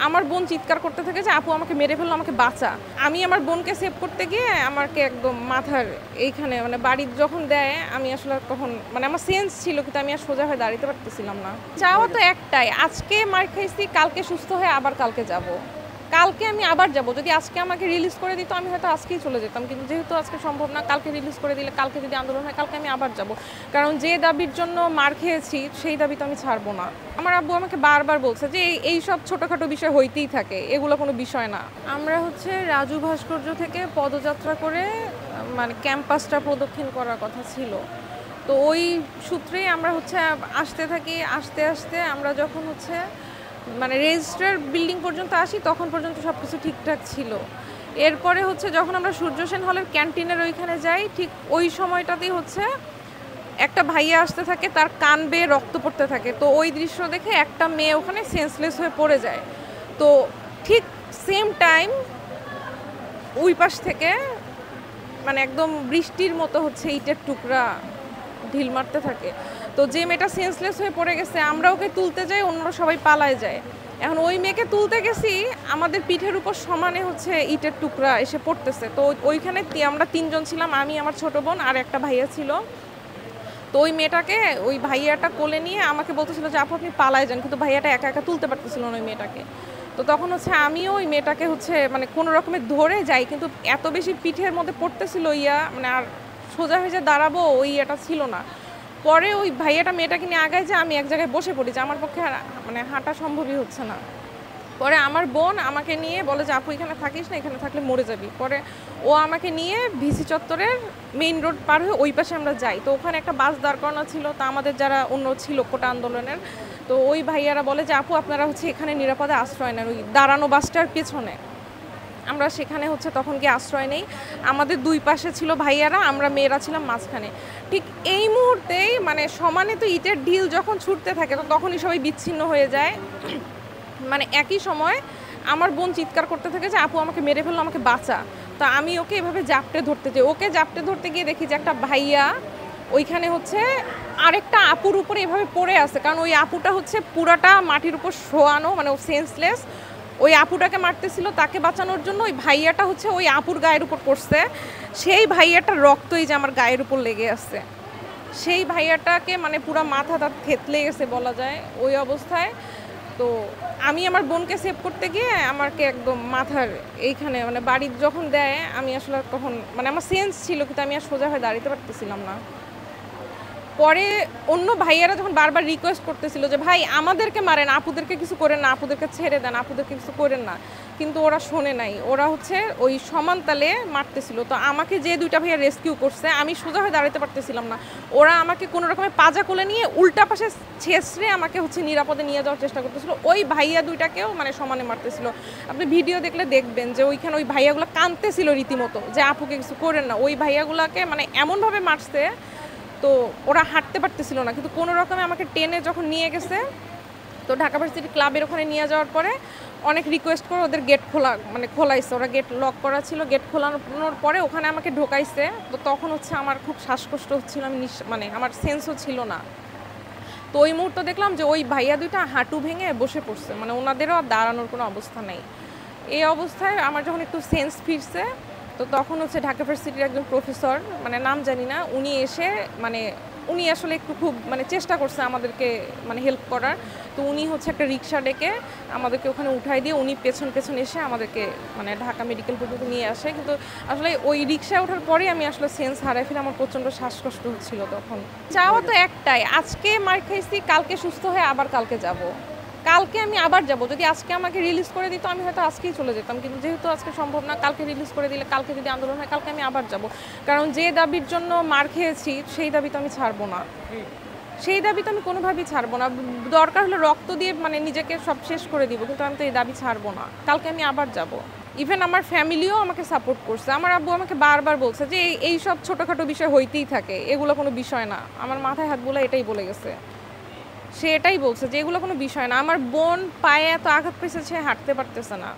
আমার বোন চিৎকার করতে থাকে যে আপু আমাকে মেরে ফেললো, আমাকে বাঁচা। আমি আমার বোনকে সেভ করতে গিয়ে আমাকে একদম মাথার এইখানে মানে বাড়ি যখন দেয়, আমি আসলে তখন মানে আমার সেন্স ছিল কিন্তু আমি আর সোজা হয়ে দাঁড়াতে পারতেছিলাম না। চাওয়া তো একটাই, আজকে মার খাইছি, কালকে সুস্থ হয়ে আবার কালকে যাব। কালকে আমি আবার যাব। যদি আজকে আমাকে রিলিজ করে দিত আমি হয়তো আজকেই চলে যেতাম, কিন্তু যেহেতু আজকে সম্ভব না, কালকে রিলিজ করে দিলে কালকে যদি আন্দোলন হয় কালকে আমি আবার যাব। কারণ যে দাবির জন্য মার খেয়েছি সেই দাবি তো আমি ছাড়বো না। আমার আব্বু আমাকে বারবার বলছে যে এই সব ছোটোখাটো বিষয় হইতেই থাকে, এগুলো কোনো বিষয় না। আমরা হচ্ছে রাজু ভাস্কর্য থেকে পদযাত্রা করে মানে ক্যাম্পাসটা প্রদক্ষিণ করার কথা ছিল। তো ওই সূত্রেই আমরা হচ্ছে আসতে থাকি। আস্তে আস্তে আমরা যখন হচ্ছে মানে রেজিস্ট্রার বিল্ডিং পর্যন্ত আসি তখন পর্যন্ত সব কিছু ঠিকঠাক ছিল। এরপরে হচ্ছে যখন আমরা সূর্য সেন হলের ক্যান্টিনের ওইখানে যাই, ঠিক ওই সময়টাতেই হচ্ছে একটা ভাইয়া আসতে থাকে, তার কান বেয়ে রক্ত পড়তে থাকে। তো ওই দৃশ্য দেখে একটা মেয়ে ওখানে সেন্সলেস হয়ে পড়ে যায়। তো ঠিক সেম টাইম ওই পাশ থেকে মানে একদম বৃষ্টির মতো হচ্ছে ইটের টুকরা ঢিল মারতে থাকে। তো যে মেয়েটা সেন্সলেস হয়ে পড়ে গেছে আমরা ওকে তুলতে যাই, অন্যরা সবাই পালায় যায়। এখন ওই মেয়েকে তুলতে গেছি, আমাদের পিঠের উপর সমানে হচ্ছে ইটের টুকরা এসে পড়তেছে। তো ওইখানে আমরা তিনজন ছিলাম, আমি, আমার ছোট বোন আর একটা ভাইয়া ছিল। তো ওই মেয়েটাকে ওই ভাইয়াটা কোলে নিয়ে আমাকে বলতেছিল যে আপু আপনি পালায় যান, কিন্তু ভাইয়াটা একা একা তুলতে পারতেছিল না ওই মেয়েটাকে। তো তখন হচ্ছে আমিও ওই মেয়েটাকে হচ্ছে মানে কোনো রকমে ধরে যাই, কিন্তু এত বেশি পিঠের মধ্যে পড়তেছিল মানে আর সোজা হয়ে যে দাঁড়াবো ওই এটা ছিল না। পরে ওই ভাইয়াটা মেয়েটাকে নিয়ে আগায় যে আমি এক জায়গায় বসে পড়ি, যে আমার পক্ষে আর মানে হাঁটা সম্ভবই হচ্ছে না। পরে আমার বোন আমাকে নিয়ে বলে যে আপু এখানে থাকিস না, এখানে থাকলে মরে যাবি। পরে ও আমাকে নিয়ে ভিসি চত্বরের মেইন রোড পার হয়ে ওই পাশে আমরা যাই। তো ওখানে একটা বাস দাঁড় করানো ছিল, তা আমাদের যারা অন্য ছিল কোটা আন্দোলনের, তো ওই ভাইয়ারা বলে যে আপু আপনারা হচ্ছে এখানে নিরাপদে আশ্রয় নেন, ওই দাঁড়ানো বাসটার পেছনে। আমরা সেখানে হচ্ছে তখন গিয়ে আশ্রয় নেই। আমাদের দুই পাশে ছিল ভাইয়ারা, আমরা মেয়েরা ছিলাম মাঝখানে। ঠিক এই মুহূর্তেই মানে সমানে তো ইটের ঢিল যখন ছুটতে থাকে তো তখনই সবাই বিচ্ছিন্ন হয়ে যায়। মানে একই সময় আমার বোন চিৎকার করতে থাকে যে আপু আমাকে মেরে ফেললো, আমাকে বাঁচা। তো আমি ওকে এভাবে জাপটে ধরতে যাই, ওকে জাপটে ধরতে গিয়ে দেখি যে একটা ভাইয়া ওইখানে হচ্ছে আরেকটা আপুর উপরে এভাবে পড়ে আছে, কারণ ওই আপুটা হচ্ছে পুরাটা মাটির উপর শোয়ানো, মানে ও সেন্সলেস। ওই আপুটাকে মারতেছিল, তাকে বাঁচানোর জন্য ওই ভাইয়াটা হচ্ছে ওই আপুর গায়ের উপর পড়ছে। সেই ভাইয়াটার রক্তই যে আমার গায়ের উপর লেগে আছে। সেই ভাইয়াটাকে মানে পুরা মাথা তার থেতলে গেছে বলা যায় ওই অবস্থায়। তো আমি আমার বোনকে সেভ করতে গিয়ে আমাকে একদম মাথার এইখানে মানে বাড়ি যখন দেয়, আমি আসলে তখন মানে আমার সেন্স ছিল কিন্তু আমি আর সোজা হয়ে দাঁড়াতে পারতেছিলাম না। পরে অন্য ভাইয়ারা যখন বারবার রিকোয়েস্ট করতেছিল যে ভাই আমাদেরকে মারেন, আপুদেরকে কিছু করেন না, আপুদেরকে ছেড়ে দেন, আপুদেরকে কিছু করেন না, কিন্তু ওরা শোনে নাই। ওরা হচ্ছে ওই সমান তালে মারতেছিল। তো আমাকে যে দুইটা ভাইয়া রেস্কিউ করছে, আমি সোজা হয়ে দাঁড়াতে পারতেছিলাম না। ওরা আমাকে কোনো রকমের পাজা কোলে নিয়ে উল্টা পাশে ছেঁচড়ে আমাকে হচ্ছে নিরাপদে নিয়ে যাওয়ার চেষ্টা করতেছিল। ওই ভাইয়া দুইটাকেও মানে সমানে মারতেছিল। আপনি ভিডিও দেখলে দেখবেন যে ওইখানে ওই ভাইয়াগুলো কাঁদতেছিল রীতিমতো যে আপুকে কিছু করেন না। ওই ভাইয়াগুলোকে মানে এমনভাবে মারছে তো ওরা হাঁটতে পারতেছিল না, কিন্তু কোনো রকমে আমাকে টেনে যখন নিয়ে গেছে, তো ঢাকা ভার্সিটি ক্লাবের ওখানে নিয়ে যাওয়ার পরে অনেক রিকোয়েস্ট করে ওদের গেট খোলাইছে। ওরা গেট লক করা ছিল, গেট খোলানোর পরে ওখানে আমাকে ঢোকাইছে। তো তখন হচ্ছে আমার খুব শ্বাসকষ্ট হচ্ছিল, আমি মানে আমার সেন্সও ছিল না। তো ওই মুহূর্তে দেখলাম যে ওই ভাইয়া দুইটা হাঁটু ভেঙে বসে পড়ছে, মানে ওনাদেরও দাঁড়ানোর কোনো অবস্থা নেই। এই অবস্থায় আমার যখন একটু সেন্স ফিরছে, তো তখন হচ্ছে ঢাকা ভার্সিটির একজন প্রফেসর, মানে নাম জানি না, উনি এসে মানে উনি আসলে একটু খুব মানে চেষ্টা করছে আমাদেরকে মানে হেল্প করার। তো উনি হচ্ছে একটা রিক্সা ডেকে আমাদেরকে ওখানে উঠাই দিয়ে উনি পেছন পেছন এসে আমাদেরকে মানে ঢাকা মেডিকেল পর্যন্ত নিয়ে আসে। কিন্তু আসলে ওই রিক্সায় ওঠার পরেই আমি আসলে সেন্স হারাই ফেলে, আমার প্রচণ্ড শ্বাসকষ্ট হচ্ছিল তখন। চাওয়া তো একটাই, আজকে মার খাইছি, কালকে সুস্থ হয়ে আবার কালকে যাব। কালকে আমি আবার যাব। যদি আজকে আমাকে রিলিজ করে দিত আমি হয়তো আজকেই চলে যেতাম, কিন্তু যেহেতু আজকে সম্ভব না, কালকে রিলিজ করে দিলে কালকে যদি আন্দোলন হয় কালকে আমি আবার যাব। কারণ যে দাবির জন্য মার খেয়েছি সেই দাবি তো আমি ছাড়বো না, সেই দাবি তো আমি কোনোভাবেই ছাড়বো না। দরকার হলে রক্ত দিয়ে মানে নিজেকে সব শেষ করে দিব, কিন্তু আমি তো এই দাবি ছাড়বো না। কালকে আমি আবার যাব। ইভেন আমার ফ্যামিলিও আমাকে সাপোর্ট করছে। আমার আব্বু আমাকে বারবার বলছে যে এই সব ছোটোখাটো বিষয় হইতেই থাকে, এগুলো কোনো বিষয় না। আমার মাথায় হাত বোলা এটাই বলে গেছে। সে এটাই বলছে যে এগুলো কোনো বিষয় না। আমার বোন পায়ে এত আঘাত পেয়েছে, সে হাঁটতে পারতেছে না।